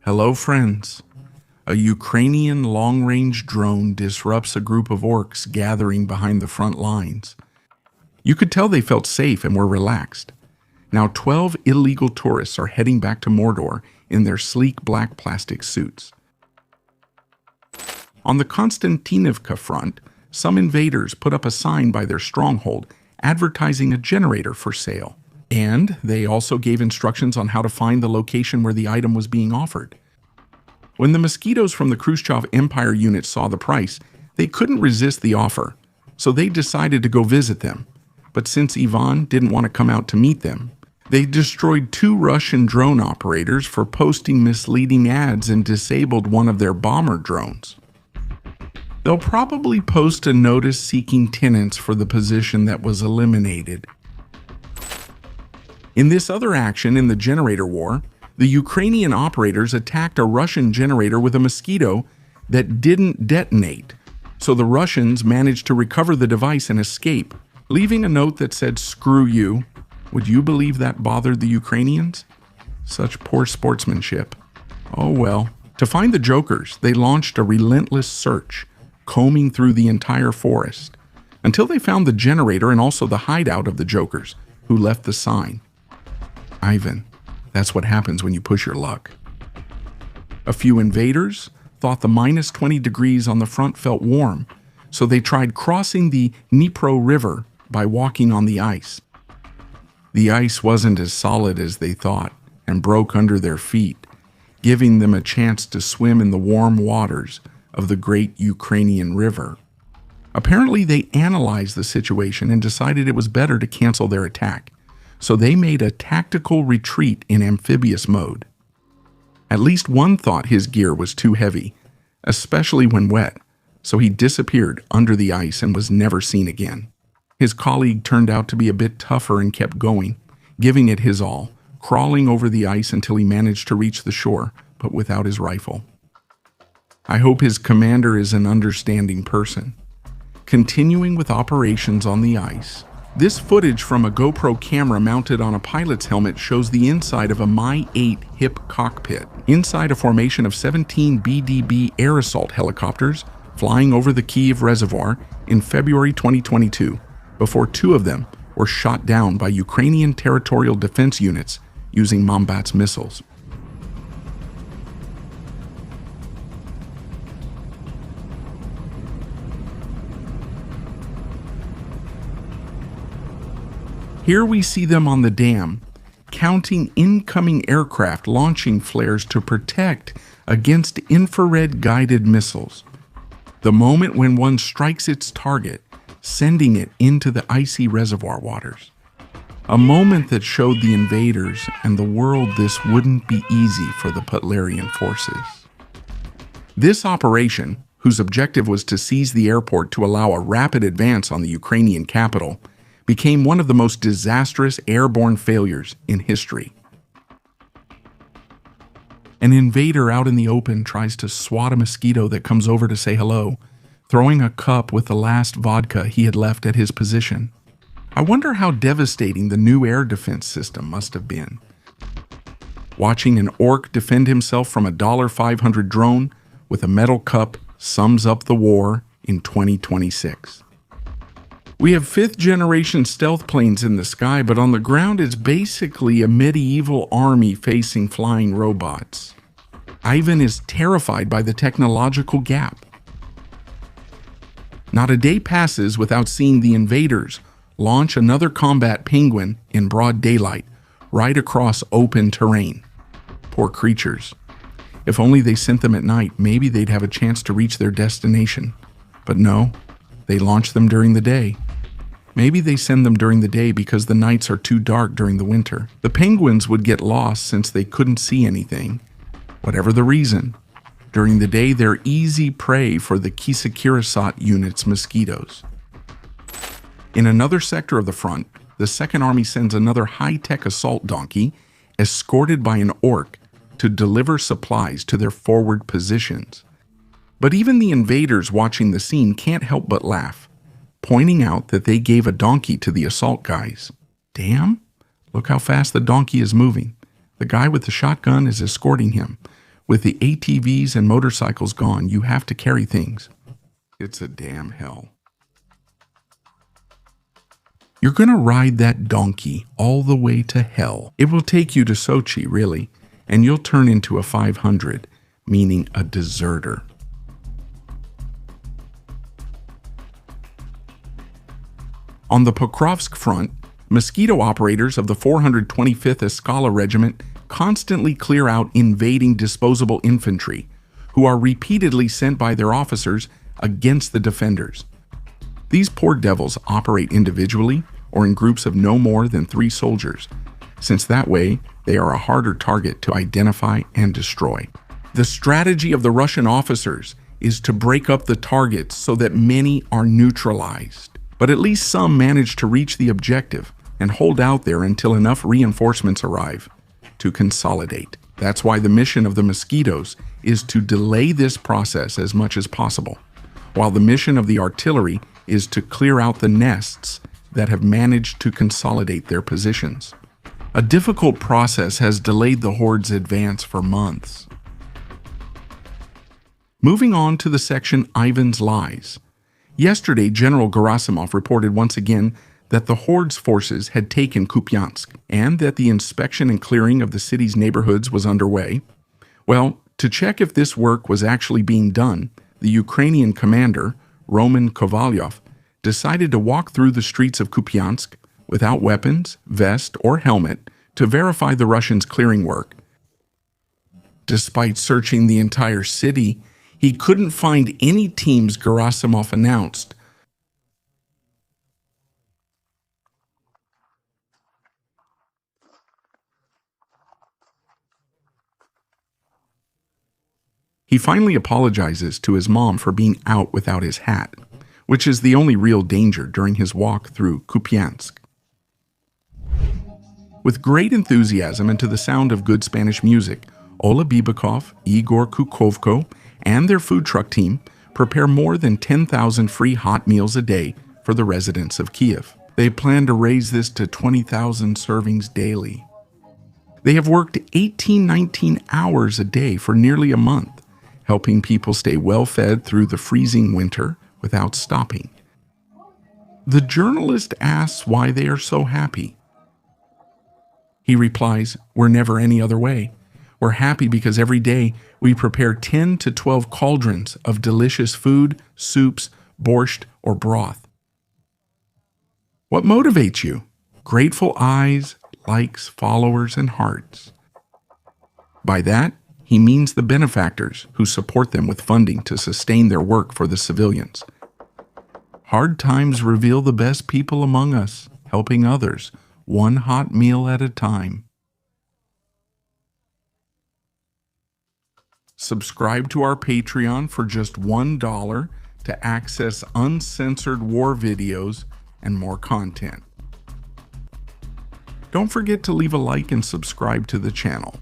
Hello, friends. A Ukrainian long-range drone disrupts a group of orcs gathering behind the front lines. You could tell they felt safe and were relaxed. Now 12 illegal tourists are heading back to Mordor in their sleek black plastic suits. On the Konstantinivka front, some invaders put up a sign by their stronghold advertising a generator for sale. And they also gave instructions on how to find the location where the item was being offered. When the mosquitoes from the Khrushchev Empire unit saw the price, they couldn't resist the offer, so they decided to go visit them. But since Iván didn't want to come out to meet them, they destroyed 2 Russian drone operators for posting misleading ads and disabled one of their bomber drones. They'll probably post a notice seeking tenants for the position that was eliminated. In this other action in the generator war, the Ukrainian operators attacked a Russian generator with a mosquito that didn't detonate, so the Russians managed to recover the device and escape, leaving a note that said, "Screw you." Would you believe that bothered the Ukrainians? Such poor sportsmanship. Oh well. To find the jokers, they launched a relentless search, combing through the entire forest, until they found the generator and also the hideout of the jokers, who left the sign. Iván, that's what happens when you push your luck. A few invaders thought the minus 20 degrees on the front felt warm, so they tried crossing the Dnipro River by walking on the ice. The ice wasn't as solid as they thought and broke under their feet, giving them a chance to swim in the warm waters of the great Ukrainian river. Apparently, they analyzed the situation and decided it was better to cancel their attack, so they made a tactical retreat in amphibious mode. At least one thought his gear was too heavy, especially when wet, so he disappeared under the ice and was never seen again. His colleague turned out to be a bit tougher and kept going, giving it his all, crawling over the ice until he managed to reach the shore, but without his rifle. I hope his commander is an understanding person. Continuing with operations on the ice, this footage from a GoPro camera mounted on a pilot's helmet shows the inside of a Mi-8 HIP cockpit, inside a formation of 17 BDB air assault helicopters flying over the Kyiv Reservoir in February 2022, before 2 of them were shot down by Ukrainian territorial defense units using Mombats missiles. Here we see them on the dam, counting incoming aircraft launching flares to protect against infrared-guided missiles. The moment when one strikes its target, sending it into the icy reservoir waters. A moment that showed the invaders and the world this wouldn't be easy for the Putlerian forces. This operation, whose objective was to seize the airport to allow a rapid advance on the Ukrainian capital, became one of the most disastrous airborne failures in history. An invader out in the open tries to swat a mosquito that comes over to say hello, throwing a cup with the last vodka he had left at his position. I wonder how devastating the new air defense system must have been. Watching an orc defend himself from a $500 drone with a metal cup sums up the war in 2026. We have 5th-generation stealth planes in the sky, but on the ground it's basically a medieval army facing flying robots. Iván is terrified by the technological gap. Not a day passes without seeing the invaders launch another combat penguin in broad daylight, right across open terrain. Poor creatures. If only they sent them at night, maybe they'd have a chance to reach their destination. But no, they launch them during the day. Maybe they send them during the day because the nights are too dark during the winter. The penguins would get lost since they couldn't see anything. Whatever the reason, during the day they're easy prey for the Kisakirasat unit's mosquitoes. In another sector of the front, the Second Army sends another high-tech assault donkey, escorted by an orc, to deliver supplies to their forward positions. But even the invaders watching the scene can't help but laugh, pointing out that they gave a donkey to the assault guys. Damn, look how fast the donkey is moving. The guy with the shotgun is escorting him, With the ATVs and motorcycles gone, you have to carry things. It's a damn hell. You're gonna ride that donkey all the way to hell. It will take you to Sochi, really, and you'll turn into a 500, meaning a deserter. On the Pokrovsk front, Mosquito operators of the 425th Escala Regiment constantly clear out invading disposable infantry, who are repeatedly sent by their officers against the defenders. These poor devils operate individually or in groups of no more than 3 soldiers, since that way they are a harder target to identify and destroy. The strategy of the Russian officers is to break up the targets so that many are neutralized. But at least some manage to reach the objective and hold out there until enough reinforcements arrive to consolidate. That's why the mission of the Mosquitoes is to delay this process as much as possible, while the mission of the artillery is to clear out the nests that have managed to consolidate their positions. A difficult process has delayed the Horde's advance for months. Moving on to the section Ivan's Lies. Yesterday, General Gerasimov reported once again that the Horde's forces had taken Kupyansk and that the inspection and clearing of the city's neighborhoods was underway. Well, to check if this work was actually being done, the Ukrainian commander, Roman Kovalyov, decided to walk through the streets of Kupyansk without weapons, vest, or helmet to verify the Russians' clearing work. Despite searching the entire city, he couldn't find any teams Gerasimov announced. He finally apologizes to his mom for being out without his hat, which is the only real danger during his walk through Kupyansk. With great enthusiasm and to the sound of good Spanish music, Ola Bibikov, Igor Kukovko, and their food truck team prepare more than 10,000 free hot meals a day for the residents of Kyiv. They plan to raise this to 20,000 servings daily. They have worked 18-19 hours a day for nearly a month, helping people stay well-fed through the freezing winter without stopping. The journalist asks why they are so happy. He replies, "We're never any other way. We're happy because every day we prepare 10 to 12 cauldrons of delicious food, soups, borscht, or broth." What motivates you? Grateful eyes, likes, followers, and hearts. By that, he means the benefactors who support them with funding to sustain their work for the civilians. Hard times reveal the best people among us, helping others, one hot meal at a time. Subscribe to our Patreon for just $1 to access uncensored war videos and more content. Don't forget to leave a like and subscribe to the channel.